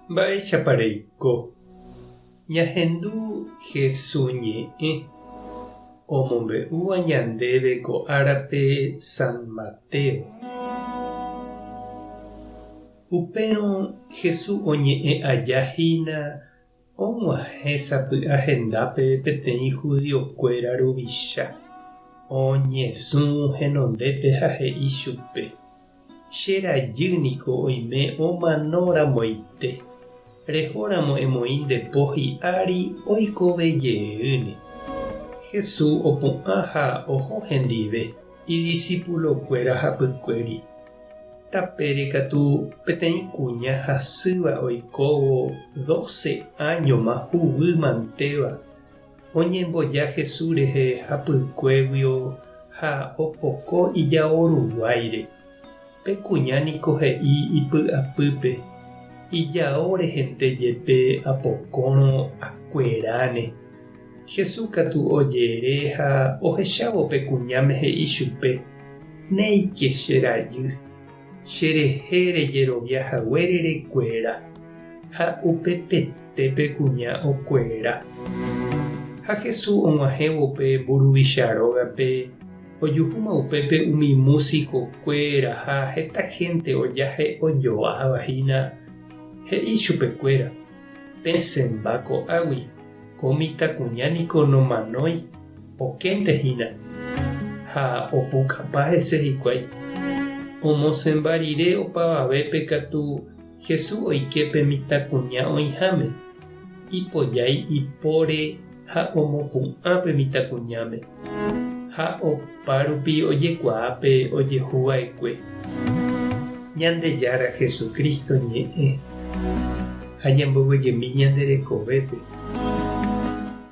Mba'e chapareiko. Ñahendu Jesús ñe'ẽ omombe'úva ñandéve ko árape San Mateo. Upérõ Jesús oñe'ẽ ajahína og̃uahẽ sapy'a hendápe peteĩ judiokuéra ruvicha. Oñesũ henondépe ha he'i chupe: cherajýniko oime omanóramoite. Rehóramo emoĩ nde po hi'ári oikovejeýne. Jesús opu'ã ha oho hendive idiscipulokuéra hapykuéri. Tapére katu peteĩ kuña hasýva oikóvo 12 años huvy mantéva. Oñemboja Jesús rehe hapykuégui ha opoko ijaoruguáire. Pe kuñániko he'i ipy'apýpe: ijao rehentéjepe apokórõ akueráne. Jesús katu ojere ha ohechávo pe kuñáme he'i chupe: néike cherajy. Cherehe rejeroviahaguére rekuéra. Ha upepete pe kuña okuera. Ha Jesús og̃uahẽvo mburuvicha rógape ojuhúma upépe umi músicokuéra ha heta gente ojahe ojoavahína he'i chupekuéra: pesẽmba ko'águi, ko mitãkuñániko nomanói okéntehína. Ha opukapa hese hikuái. Omosẽmba rire opavavépe katu Jesús oiképe mitãkuña oĩháme. Ipojái ipóre ha omopu'ã pe mitãkuñáme. Ha opa rupi ojekuaápe ojehuva'ekue. Ñandejára Jesucristo ñe'ẽ ha ñamboguejemi ñanderekovépe.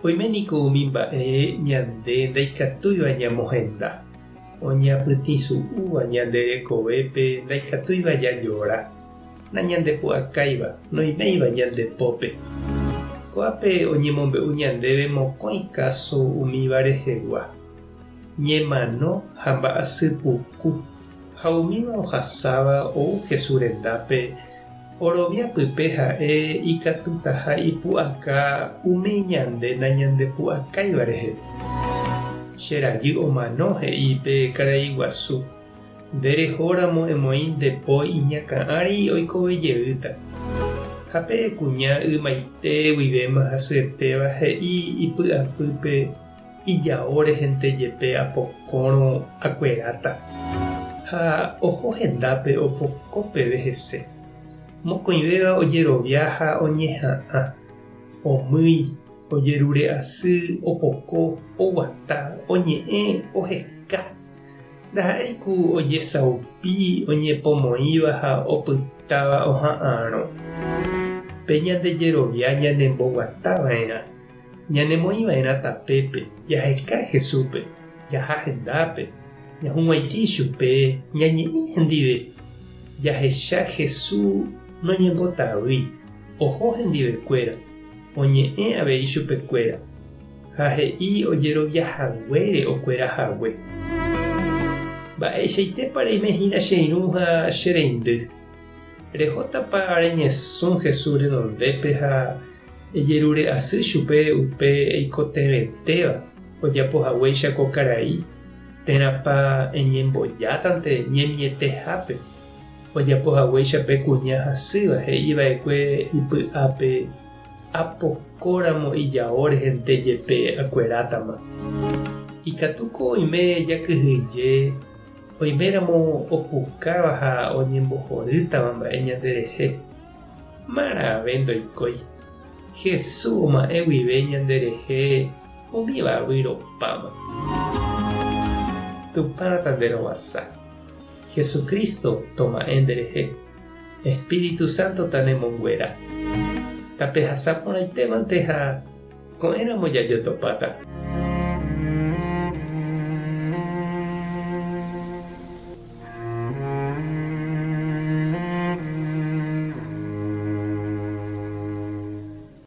Oiméniko umi mba'e ñande ndaikatúiva ñamohenda. Oñapytĩsu'úva ñanderekovépe ndaikatúiva jajóra. Nañandepu'akáiva noĩméiva ñandepópe. Ko'ápe oñemombe'u ñandéve mokõi káso umíva rehegua. Ñemano ha mba'asypuku. Ha umíva ohasáva ou Jesús rendápe oroviapype ha'e ikatúta ha ipu'aka umi ñande nañandepu'akáiva rehe. Cherajy omano he'ípe karai guasu: nderehóramo emoĩ ndepo iñakã'ãri oikovejeýta. Ha pe kuña ymaite guivéma hasyetéva he'i ipy'apýpe: ijao rehentéjepe apokórõ akueráta. Ha oho hendápe opokópeve hese. Mokõivéva ojerovia ha oñeha'ã, omýi, ojerure asy, opoko, oguata, oñe'ẽ, oheka. Ndaha'éiku ojesaupi oñepomoĩva ha opytáva oha'ãrõ. Pe ñandejerovia ñanemboguatava'erã, ñanemoĩva'erã tapépe, jaheka Jesúspe, jaha hendápe, ñahũg̃uaitĩ chupe, ñañe'ẽ hendive. Jahecha Jesús noñembotavýi, oho hendivekuéra, oñe'ẽ avei chupekuéra. Ha he'i ojeroviahaguére okuerahague. Mba'eichaitépa reimehína che irũ ha che reindy. Rehótapa reñesũ Jesús renondépe ha ejerure asy chupe upe eikotevetéva ojapohaguéicha ko karai. Térãpa eñembojántante ñemietehápe ojapohaguéicha pe kuña hasýva he'íva'ekue ipy'ápe: apokóramo ijao rehentéjepe akuerátama. Ikatuko oime jakyhyje, oiméramo opukáva ha oñembohorýtava mba'e ñanderehe. Marave ndoikói. Jesús oma'ẽ guive ñanderehe umívagui ropáma. Tupã tanderovasa. Jesucristo toma'ẽ nderehe. Espíritu Santo tanemonguera. Tape hasaporãitémante ha ko'ẽramo jajotopáta.